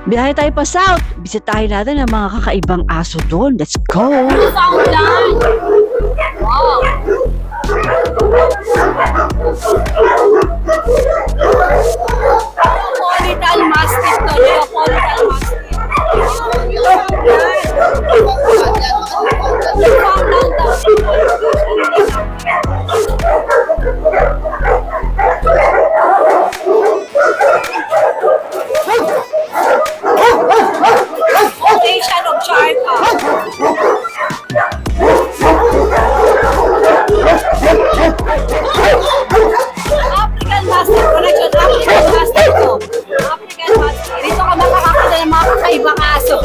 Biyahe tayo pa south. Bisitahin natin ang mga kakaibang aso doon. Let's go! Fountain! Wow! Neapolitan Mastiff to. Neapolitan Mastiff. Foundation of Charca. African Mastiff Collection. African Mastiff to. African Mastiff. Dito ka makakakita ng mga kakaibang aso.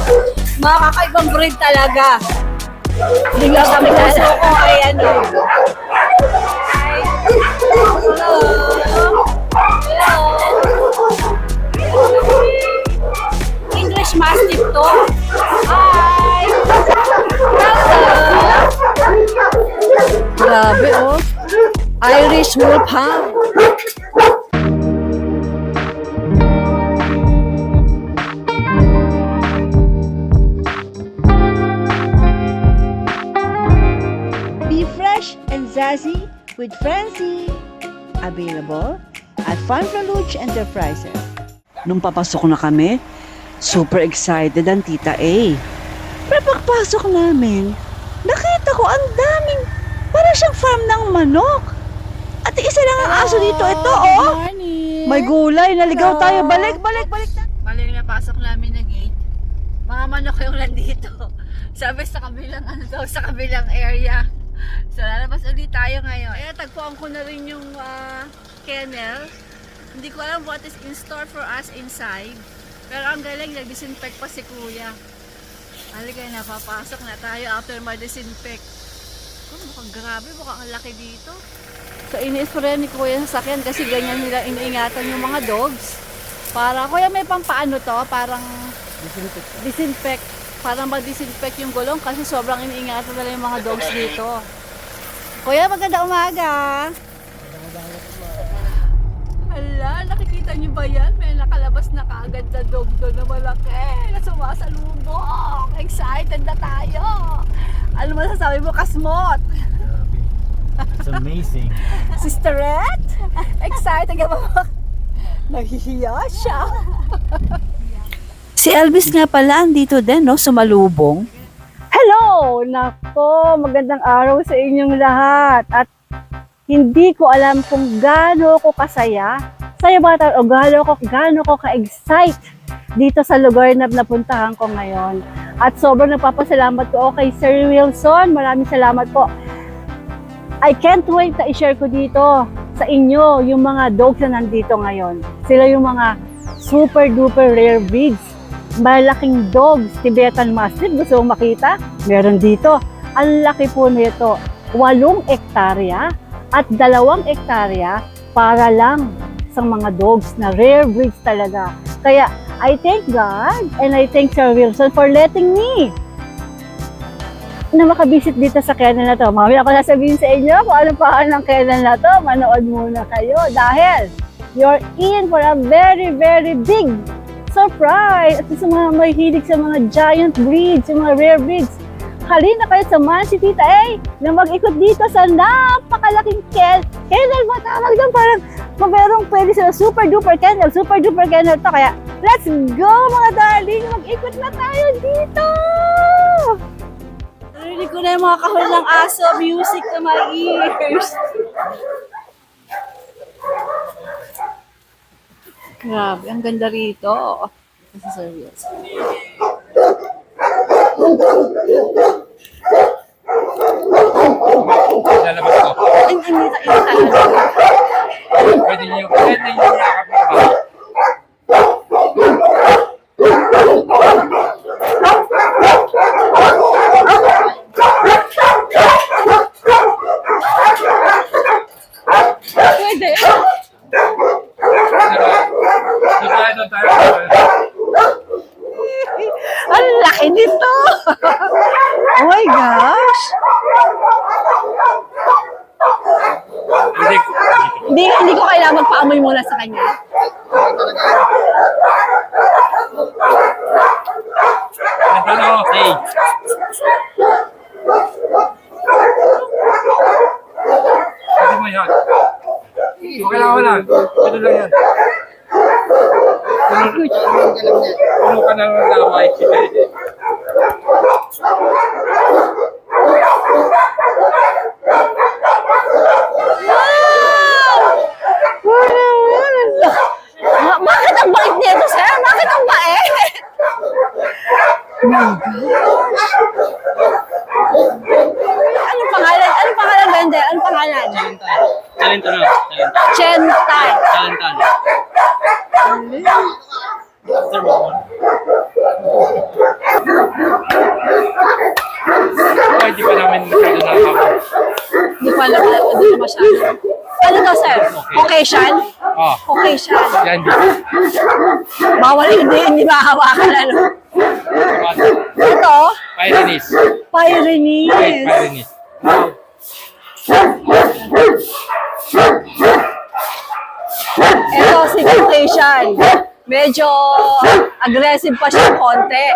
Mga kakaibang breed talaga. Bigla kami kaso ko ay ano. Hi. Hello. Hello. English Mastiff to. Hi. Hello. Grabe, oh. Irish Wolfhound. Be fresh and zazzy with Francie. Available at Fun for Luge Enterprises. Nung papasok na kami, super excited ang Tita A. Pero pagpasok namin, nakita ko ang daming, para siyang farm ng manok. At isa lang ang aso dito. Ito, oh. Morning. May gulay. Naligaw tayo. Balik. Balik. Mali yung napasok namin na gate. Mga manok yung nandito. Sabi sa kabilang sa kabilang area. So lalabas ulit tayo ngayon. Kaya tagpuan ko na rin yung kennel. Hindi ko alam what is in store for us inside. Pero ang galing, nag-disinfect pa si Kuya. Halika na, papasok na tayo after ma-disinfect. Oh, mukhang grabe, mukhang ang laki dito. So ini-spray ni Kuya sa sakyan kasi ganyan nila iniingatan yung mga dogs. Para, Kuya, may pampaano to, parang disinfect. Parang mag-disinfect yung gulong kasi sobrang iniingatan nila yung mga dogs dito. Kuya, maganda umaga. Hala, nakikita niyo ba yan? May nakalabas na kaagad na dog doon na malaki na sumasalubong. Excited na tayo. Ano masasabi mo, Kasmot? It's amazing. Sisterette? Excited ka ba? Nahihiya siya. Si Elvis nga pala andito din, no? Sumalubong. Hello! Nako, magandang araw sa inyong lahat. At hindi ko alam kung gaano ko kasaya. Saya ba tayo? O gaano ko ka-excite dito sa lugar na napuntahan ko ngayon. At sobrang nagpapasalamat ko kay Sir Wilson. Maraming salamat po. I can't wait na i-share ko dito sa inyo yung mga dogs na nandito ngayon. Sila yung mga super duper rare breeds. Malaking dogs, Tibetan Mastiff. Gusto mong makita? Meron dito. Ang laki po nito. 8 hektarya at 2 hektarya para lang sa mga dogs na rare breeds talaga. Kaya I thank God and I thank Sir Wilson for letting me na makabisit dito sa kennel na to. Mamaya ako sasabihin sa inyo kung ano pa ng kennel na to. Manood muna kayo dahil you're in for a very, very big surprise. At sa mga may hilig sa mga giant breeds, sa mga rare breeds, halina kayo samahan si Tita A na mag-ikot dito sa napakalaking kennel. Matawag doon parang merong pwede sila super duper kennel to. Kaya let's go mga darling, mag-ikot na tayo dito! Narinig ko na yung mga kahon ng aso, music to my ears. Grabe, ang ganda rito. This is serious. Lalabas ko. Hindi Pwede niyo yakap mo ba? Pwede. Doon tayo. Ang laki nito! Oh my gosh! Hindi ko kailangan magpaamoy muna sa kanya. lang. Ito lang yan. Puno ka na ng laway. Bakit ang bait nito, sir? Bakit ang bait? Anong pangalan? Anong pangalan, Bende? Anong pangalan? Talento na. Talento. Chentai. Talento na. Sir, mo. Hindi pa namin masyado nakakapag. Hindi ko alam. Hindi ko masyado. Ano to, sir? Caucasian? Ah, Caucasian. yan di. Bawal hindi mahawakan, ano? Ito? Pyrenees. Pyrenees. Pyrenees. Ito, si Caucasian. Medyo aggressive pa siya konti.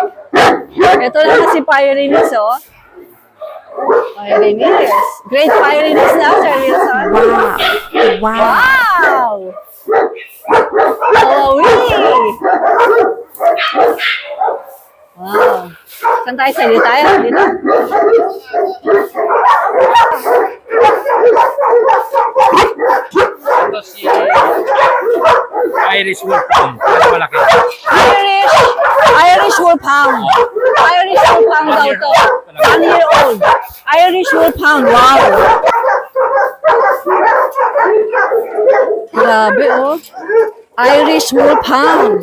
Ito lang si Pyrenees, oh. Pyrenees. Great Pyrenees na, Sir Wilson. Wow! Wow! Wow! Saan tayo? Sa tayo? Dito? Ito si Irish Wolfhound. Ano malaki? Irish Wolfhound. Irish Wolfhound daw to. 1 year old. Irish Wolfhound. Wow. Grabe, oh. Irish Wolfhound.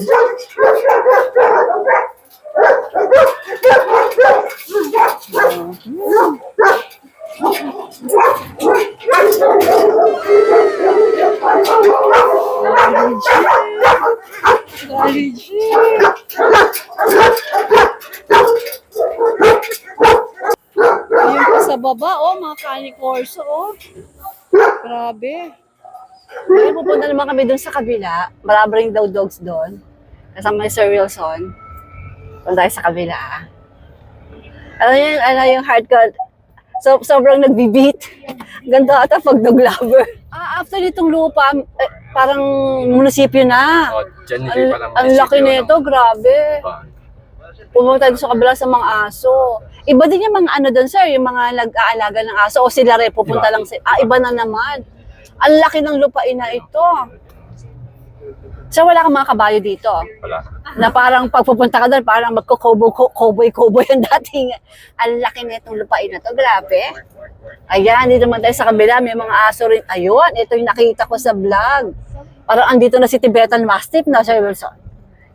Ayun pa sa baba, oh, mga kanicorso, oh. Grabe. Ngayon pupunta naman kami dun sa kabila. Maraming daw dogs doon. Kasama ni Sir Wilson. Punta tayo sa kabila. Ano yung heart ko? Sobrang nagbibit. Ganda ata pag dog lover. After nitong lupa, parang munisipyo na. Oh, dyan Ang laki nito, grabe. Pumunta tayo sa kabila sa mga aso. Iba din yung mga ano doon, sir, yung mga nag-aalaga ng aso o sila rin pupunta lang sila. Iba na naman. Ang laki ng lupain na ito. So wala kang mga kabayo dito. Wala. Na parang pagpupunta ka doon, parang magko-cowboy ang dating. Ang laki na itong lupain na to, grabe. Ayan, dito naman tayo sa kabila, may mga aso rin. Ayun, ito yung nakita ko sa vlog. Parang andito na si Tibetan Mastiff na, Sir Wilson.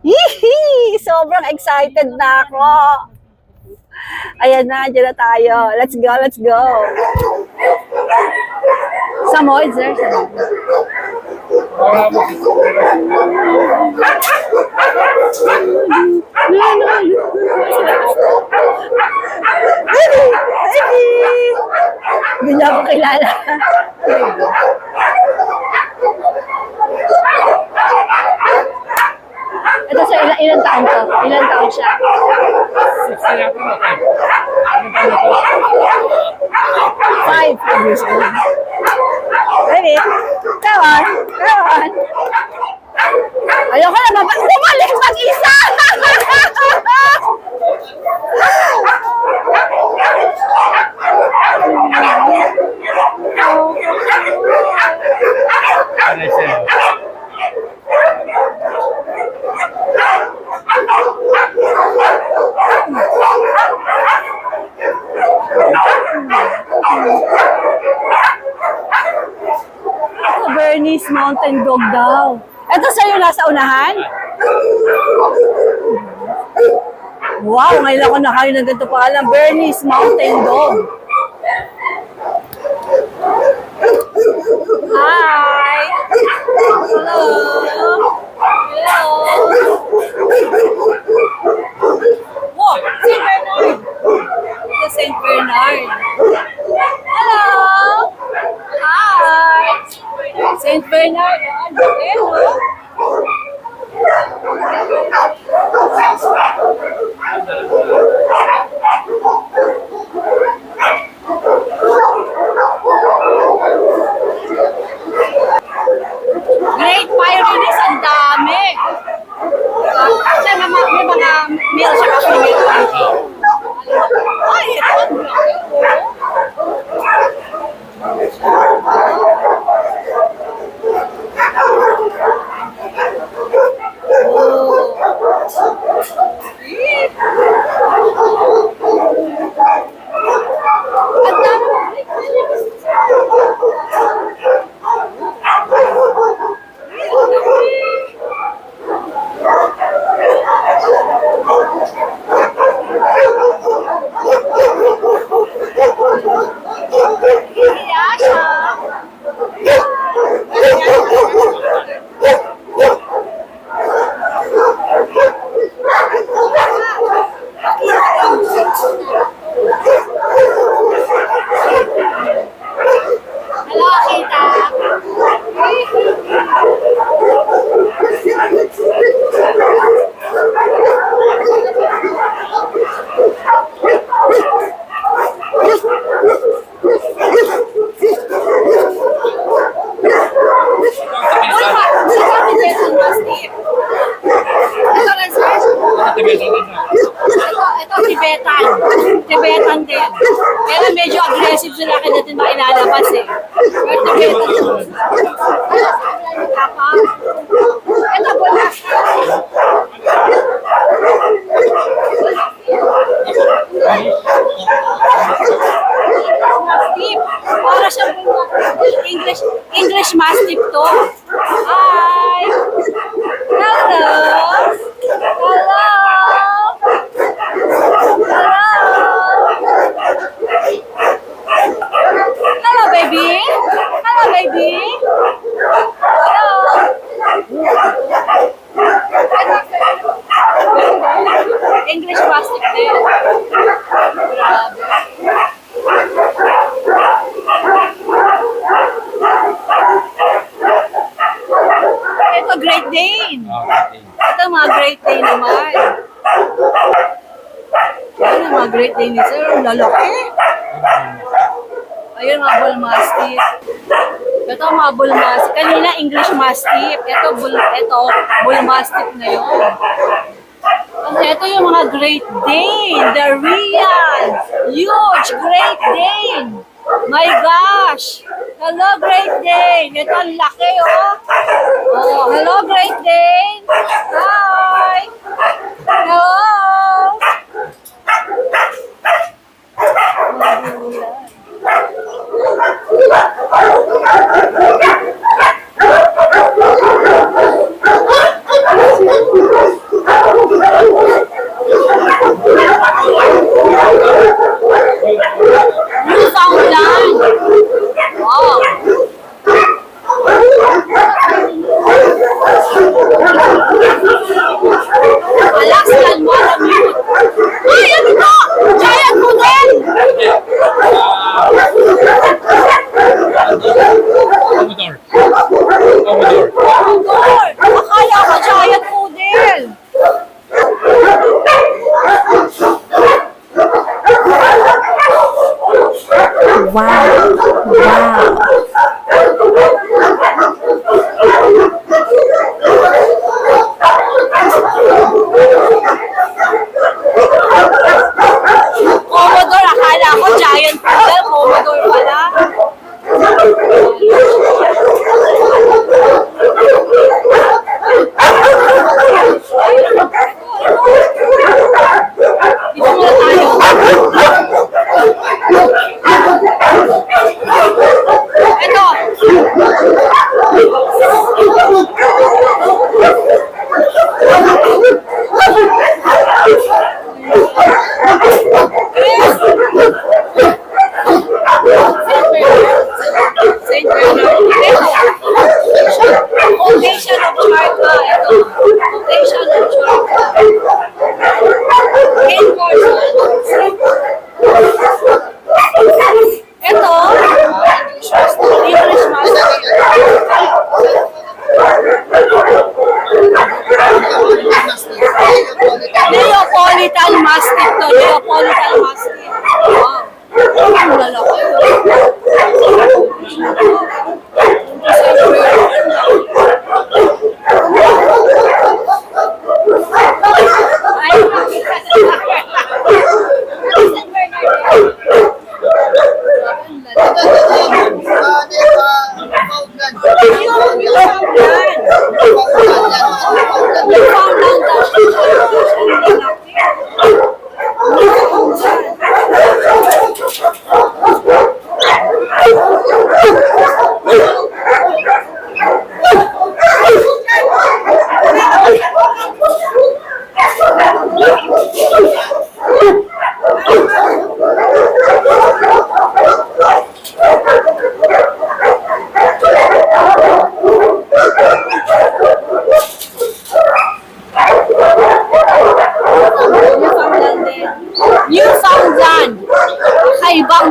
Yee! Sobrang excited na ako. Ayan na, dyan na tayo. Let's go, let's go. Samoyed, sir. Hindi niya ako kilala. Ito sa ilang taon to? Ilang taon siya? 5 years old. Ready? Come on. Come on. Ayoko na, bumalik mag-isa! Bernese Mountain Dog daw. Ito sa'yo nasa unahan? Wow, ngayon ako nakain ng ganito pa alam. Bernese Mountain Dog. Hi! Hello! Hello! Wow! St. Bernard! Ito St. Bernard. Hello! Hi! St. Bernard. Hello! Male siya female. Oo. Ay, ito. Ito, Tibetan. Tibetan din. Pero medyo aggressive sila kaya natin mailalabas eh. Pero Tibetan. Ito, wala. Mastiff. Para siyang English Mastiff to. Hi! Hello! Hello! Hello, baby. Hello, baby. Hello. English Mastiff din. Grabe. Ito, Great Dane. Okay. Ito, mga Great Dane naman. Yan ang mga Great Dane ni Sir. Ang lalaki. Ayun, mga Bull Mastiff. Ito, mga Bull Mastiff. Kanina, English Mastiff. Ito, Bull Mastiff na yun. At ito yung mga Great Dane. The real, huge Great Dane. My gosh! Hello, Great Dane! Ito ang laki, oh! Oh, hello, Great Dane! Hi! Hello! Newfoundland! Wow! Alaskan Malamute! Ay, ano ito? Giant Poodle! Commodore. Commodore. Poodle! Akala ko Giant Poodle! Wow! Wow! Commodore, akala ko Giant Poodle. Commodore pala. Dito muna tayo. Ito. Saint Bernard. Ito. Foundation of Charca. Ito. Foundation of Charca. Eight person. Ito. English Master. Neapolitan Mastiff to. Neapolitan Mastiff. Wow. Ang lalaki. Ay,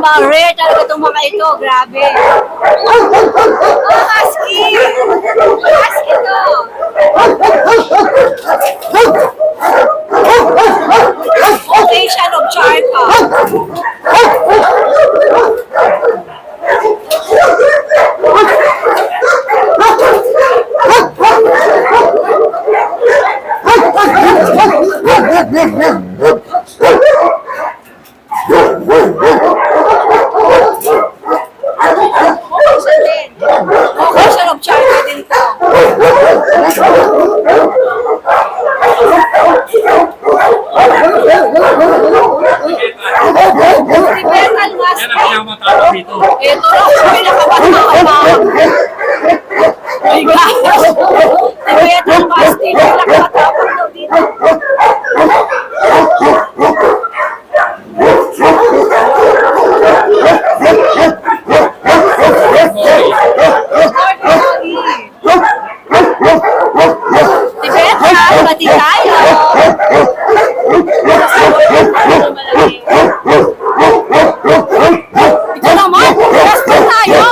mga rare talaga itong mga ito. Grabe. Oh, husky! Husky to. Foundation of Charca. Foundation din. Foundation of Charca din to. Tibetan Yan ang Husky. pinakamatapos dito. Ito lang yung pinakamatapang. My gosh! Tibetan Husky, pinakamatapang daw dito. Tibetan, pati tayo. Ito naman, basta tayo.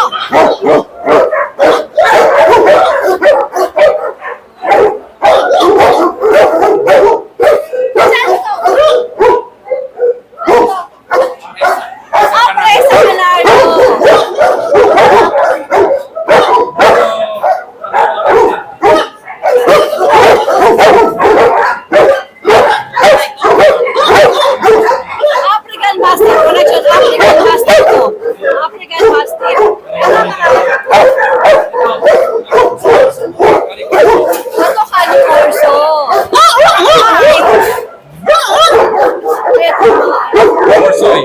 Presa Gallardo. African Mastiff, connection African Mastiff to. African Mastiff. Ito Cani Corso. Orsoy.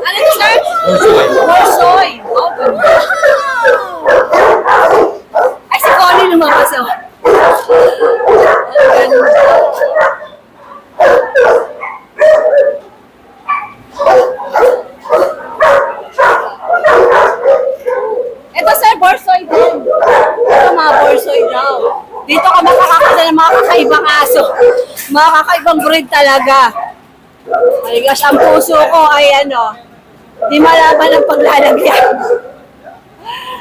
Ano ito, sir? Orsoy. Corsoy. Oh, ganda. Ay, si Connie lumabas oh. Ang ganda. Ito sir, Borsoy din. Ito mga Borsoy daw. Dito ka makakakita ng mga kakaibang aso. Mga kakaibang breed talaga. My gosh, ang puso ko ay ano, di malaman ang paglalagyan.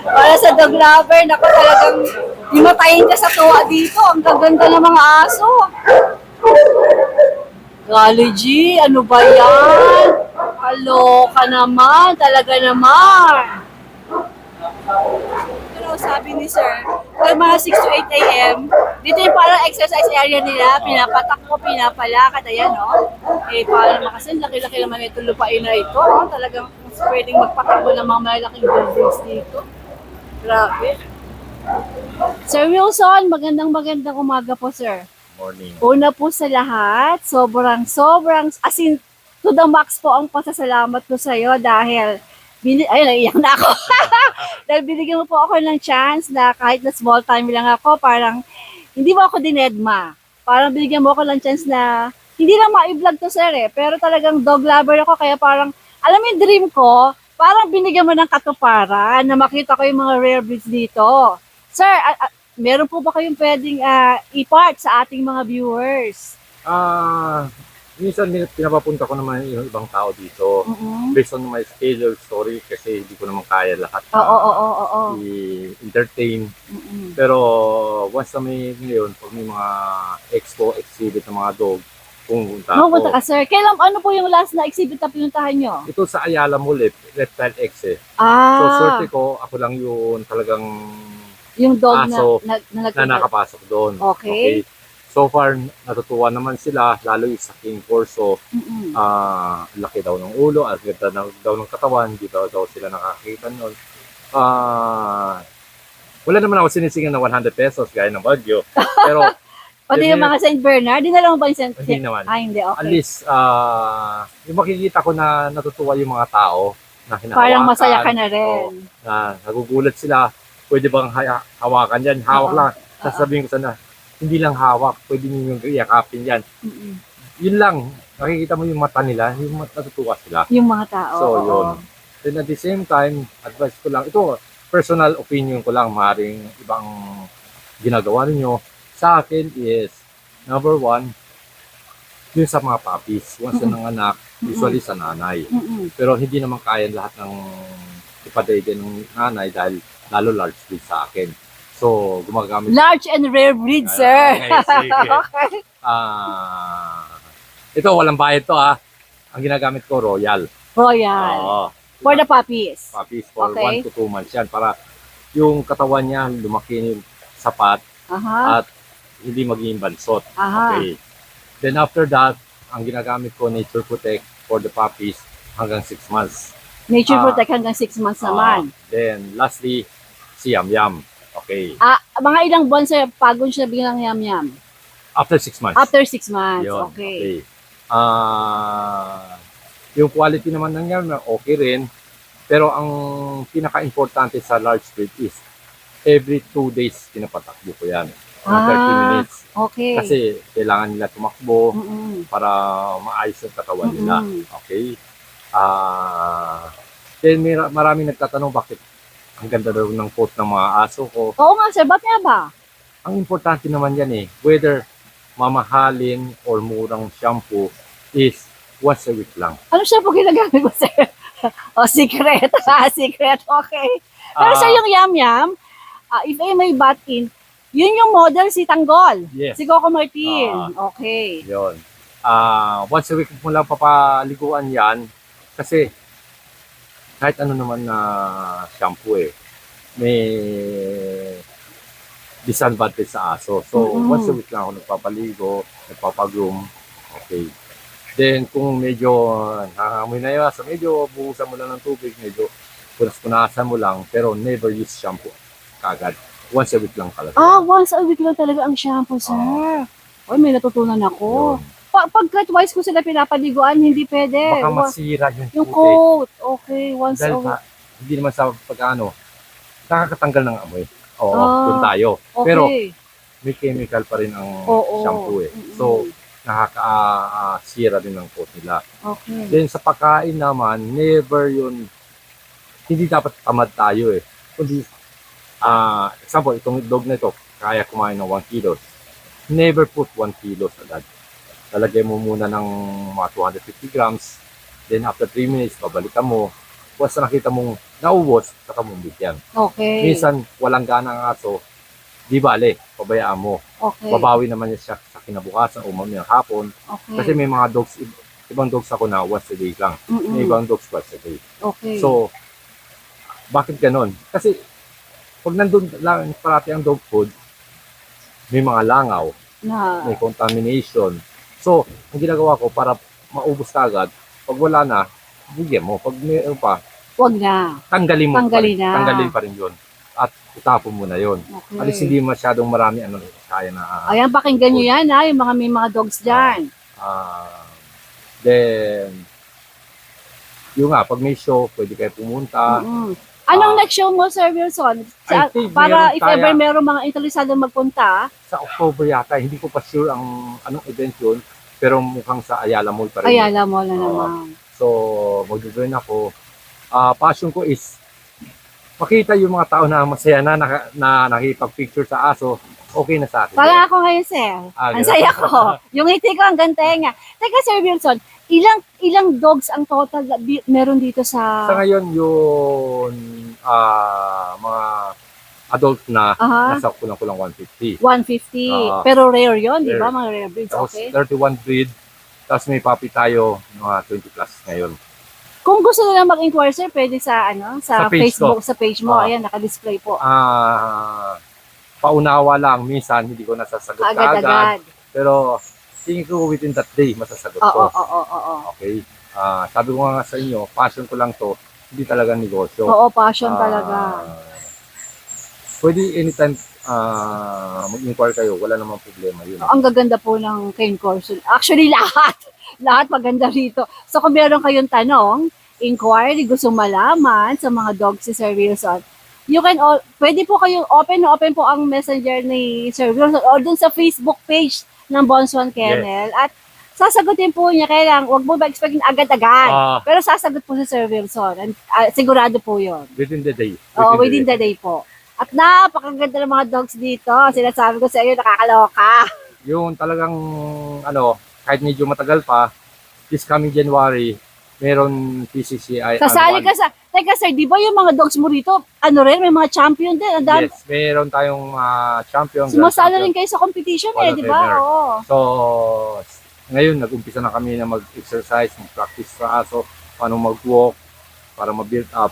Para sa dog lover, naku talagang himatayin ka sa tuwa dito. Ang gaganda ng mga aso. Golly G, ano ba yan? Kaloka naman, talaga naman. Pero sabi ni sir, pag mga 6 to 8 a.m., dito yung parang exercise area nila, pinapatakbo, pinapalakad, ayan no? Eh, paano naman kasi, laki-laki naman ito lupain na ito, no? Talagang mas pwedeng magpatakbo ng mga malalaking buildings dito. Grabe. Sir Wilson, magandang umaga po, sir. Morning. Una po sa lahat, sobrang, as in, to the max po ang pasasalamat ko sa iyo dahil, ay, naiyak na ako. Dahil binigyan mo po ako ng chance na kahit na small time lang ako, parang, hindi mo ako dinedma. Parang binigyan mo ako ng chance na, hindi lang ma-vlog to sir eh, pero talagang dog lover ako, kaya parang, alam mo yung dream ko, parang binigyan mo ng katuparan na makita ko yung mga rare breeds dito. Sir, meron po ba kayong pwedeng i-part sa ating mga viewers? Minsan pinapapunta ko naman yung ibang tao dito based on my schedule story kasi hindi ko naman kaya lahat Oo. i-entertain. Pero once na may ngayon, pag may mga expo, exhibit ng mga dog, pumunta Pumunta ka ako. sir. Kailan, ano po yung last na exhibit na pinuntahan nyo? Ito sa Ayala Mall, Reptile X eh. So Ah, swerte ko, ako lang yun talagang yung dog aso na na nakapasok doon. Okay. So far, natutuwa naman sila, lalo yung sa King Corso. Mm-mm. Laki daw ng ulo, at ganda daw ng katawan, di daw sila nakakita nun. Wala naman ako sinisingan ng 100 pesos gaya ng Baguio. Pero Pati yung mga St. Bernard, dinala mo ba yung St. hindi naman. Ah, hindi, At okay. least, yung makikita ko na natutuwa yung mga tao na hinahawakan. Parang masaya ka na rin. Na nagugulat sila, pwede bang hawakan yan? Hawak lang. Sasabihin ko sana, hindi lang hawak, pwede nyo yung yakapin yan. Mm-mm. Yun lang, nakikita mo yung mata nila, yung natutuwa sila. Yung mga tao. So, oo. yun. Then at the same time, advice ko lang, ito, personal opinion ko lang, maaaring ibang ginagawa ninyo. Sa akin is, number one, yun sa mga puppies. Once yun ang anak, usually sa nanay. Mm-mm. Pero hindi naman kaya lahat ng ipadede ng nanay dahil lalo large breed sa akin. So, gumagamit. Large and rare breed, sir. Okay, sige. Okay. Ito, walang bayad to ha. Ang ginagamit ko, Royal. Royal. Oo. For the puppies. Puppies for Okay. 1 to 2 months yan. Para yung katawan niya lumaki yung sapat Aha. at hindi maging bansot. Aha. Okay. Then after that, ang ginagamit ko, Nature Protect for the puppies hanggang 6 months. Nature Ah. Protect hanggang 6 months naman. Then lastly, si Yam Yam. Okay. Mga ilang buwan sir, pagod siya bilang yam-yam? After 6 months. After 6 months. Yun, Okay. Yung quality naman ng Yam Yam, okay rin. Pero ang pinaka-importante sa large breed is every 2 days pinapatakbo ko yan. 30 minutes. Okay. Kasi kailangan nila tumakbo Mm-mm. para maayos ang katawan nila. Mm-mm. Okay? Then maraming nagtatanong bakit ang ganda daw ng coat ng mga aso ko. Oo nga sir, ba't nga ba? Ang importante naman yan whether mamahalin or murang shampoo is once a week lang. Ano siya po ginagamit mo sir? Secret. Secret. Okay. Pero sa yung yam-yam, if I may butt in, yun yung model si Tanggol. Yes. Si Coco Martin. Okay. Yun. Once a week mo lang papaliguan yan kasi kahit ano naman na shampoo may disadvantage sa aso. So, Mm-mm. once a week lang ako nagpapaligo, nagpapagroom. Okay. Then, kung medyo nakahamoy na yung aso, medyo buhusan mo lang ng tubig, medyo punas-punasan mo lang, pero never use shampoo kagad. Once a week lang talaga. Once a week lang talaga ang shampoo, sir. Oy, may natutunan ako. Yun. Pagka twice ko sila pinapaliguan, hindi pwede. Baka masira Yung puti. coat. Okay, once a Dahil week. hindi naman sa pag-ano, nakakatanggal ng amoy. Oo, Ah, doon tayo. Okay. Pero may chemical pa rin ang Oo. shampoo Mm-mm. So, nakakasira din ng coat nila. Okay. Then sa pagkain naman, never yun, hindi dapat tamad tayo Kundi, example, itong dog na ito, kaya kumain ng 1 kilo. Never put 1 kilo agad. Lalagay mo muna ng mga 250 grams. Then after 3 minutes, babalikan mo. Once na nakita mong naubos, saka mong bigyan. Okay. Minsan, walang gana ang aso, di bale, pabayaan mo. Okay. Babawi naman niya siya sa kinabukasan o mamayang hapon. Okay. Kasi may mga dogs, ibang dogs ako na once a day lang. Mm-mm. May ibang dogs twice a day. Okay. So, bakit ganon? Kasi, pag nandun lang parati ang dog food, may mga langaw, may contamination. So, ang ginagawa ko para maubos ka agad, pag wala na, bigyan mo. Pag mayroon pa, wag na. tanggalin mo. Tanggalin na. Tanggalin pa rin yun. At itapon mo na yun. Okay. Alis hindi masyadong marami kaya na. Ayan, pakinggan nyo yan yung may mga dogs dyan. Then, yun nga, pag may show, pwede kayo pumunta. Mm-mm. Anong next show mo, Sir Wilson? I think Para meron if ever tayo. meron mga interesado magpunta, Sa October yata, hindi ko pa sure ang anong event yun, pero mukhang sa Ayala Mall pa rin. Ayala mo na naman. So, mag-join ako. Passion ko is makita yung mga tao na masaya na nakipag-picture sa aso, okay na sa akin. Para ako ngayon, Sir. Ang Ganun. saya ko. Yung ngiti ko, ang gantenga. Teka, Sir Wilson, ilang dogs ang total na meron dito Sa sa... ngayon, yun, mga adult na, Aha. nasa kulang-kulang 150. 150. Pero rare yon, di ba? Rare. Mga rare breeds, Tapos okay? 31 breed, tapos may puppy tayo, mga 20 plus ngayon. Kung gusto nila mag-inquire, Sir, pwede sa Sa page Facebook, sa page mo. Ah. Ayan, naka-display po. Paunawa lang, minsan hindi ko nasasagot agad. Agad-agad. Pero tingin ko within that day, masasagot Oo, ko. oo. Okay. Sabi ko nga sa inyo, passion ko lang to, hindi talaga negosyo. Oo, passion Ah, talaga. Pwede anytime mag-inquire kayo, wala namang problema yun. Ang gaganda po ng cane course. Actually, lahat. Lahat maganda rito. So, kung meron kayong tanong, inquiry, gusto malaman sa mga dogs si Sir Wilson, you can pwede po kayong open po ang messenger ni Sir Wilson o dun sa Facebook page ng Bonsuan Kennel. At sasagutin po niya, kaya lang, huwag mo ba expectin agad-agad. Pero sasagot po si Sir Wilson. And, sigurado po yun. Within the day. Within the day po. At napakaganda ng mga dogs dito. Sinasabi ko sa iyo, nakakaloka. Yung talagang, kahit medyo matagal pa, this coming January, meron PCCI. Kasali ka sa... Teka sir, di ba yung mga dogs mo rito, ano rin, may mga champion din. Ang dami. Yes, meron tayong champion. Sumasali grand rin kayo sa competition Hall of di ba? Famer. Oo. So, ngayon, nag-umpisa na kami na mag-exercise, mag-practice sa aso, paano mag-walk, para ma-build up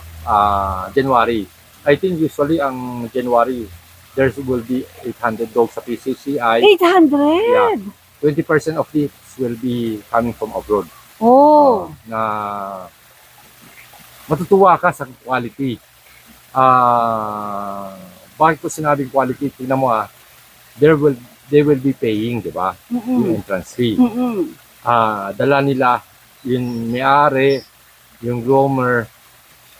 January. I think usually ang January, there will be 800 dogs sa PCCI. 800? Yeah. 20% of these will be coming from abroad. Oh. Na matutuwa ka sa quality. Bakit ko sinabing quality? Tingnan mo they will be paying, di ba? Yung entrance fee. Dala nila yung may-ari, yung groomer,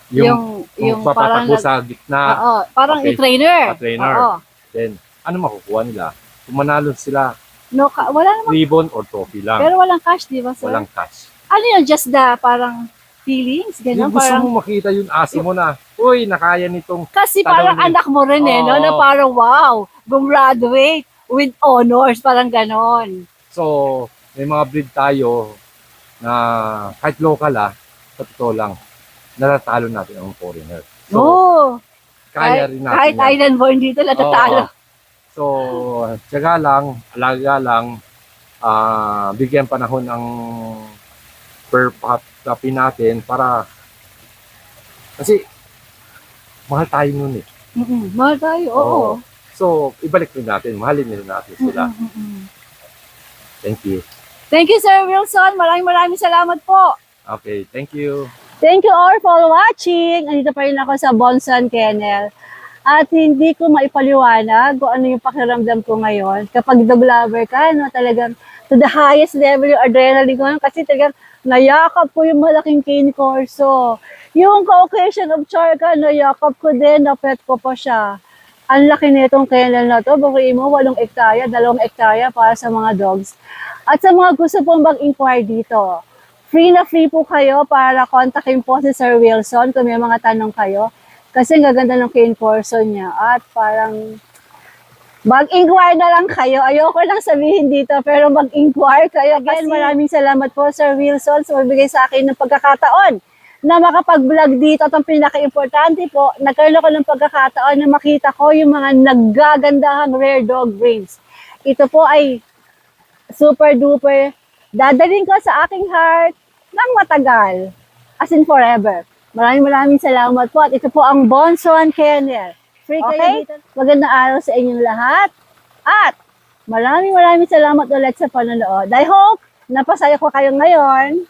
yung papatakbo sa gitna, Oo, parang Okay. i-trainer. pa-trainer. Oo. Then, ano makukuha nila? Kung manalo sila, No, wala naman. ribbon or trophy lang. Pero walang cash, di ba sir? Walang cash. Ano yun, just the parang feelings? Ganun, Yung gusto parang... mo makita yung aso mo na, uy, nakaya nitong Kasi Tanaw parang din. anak mo rin no? Oo. Na parang wow, gumraduate with honors, parang ganon. So, may mga breed tayo na kahit local sa totoo lang, natatalo natin ang foreigner. So, kaya rin natin kahit yan. island born dito, natatalo. Oo. So, tiyaga lang, alaga lang, bigyan panahon ang per puppy natin para kasi mahal tayo nun eh. Mahal tayo, oo. So, ibalik rin natin, mahalin din natin sila. Thank you. Thank you, Sir Wilson. Maraming salamat po. Okay, thank you. Thank you all for watching. Andito pa rin ako sa Bonson Kennel. At hindi ko maipaliwanag kung ano yung pakiramdam ko ngayon. Kapag dog lover ka, talagang to the highest level yung adrenaline ko. Kasi talagang nayakap ko yung malaking cane corso. Yung Caucasian of Charka, nayakap ko din, napet ko pa siya. Ang laki nitong kennel na to. Bakiin mo, 8 hektarya, 2 hektarya para sa mga dogs. At sa mga gusto pong mag-inquire dito, free na free po kayo para kontakin po si Sir Wilson kung may mga tanong kayo. Kasi ang gaganda ng cane corso niya. At parang mag-inquire na lang kayo. Ayoko lang sabihin dito, pero mag-inquire kayo. Again, maraming salamat po, Sir Wilson, sa magbigay sa akin ng pagkakataon na makapag-vlog dito. At ang pinaka-importante po, nagkaroon ako ng pagkakataon na makita ko yung mga naggagandahang rare dog breeds. Ito po ay super duper. Dadalhin ko sa aking heart ng matagal. As in forever. Maraming salamat po. At ito po ang Bonson Kennel. Free kayo dito. Magandang araw sa inyong lahat. At maraming salamat ulit sa panonood. I hope napasaya ko kayo ngayon.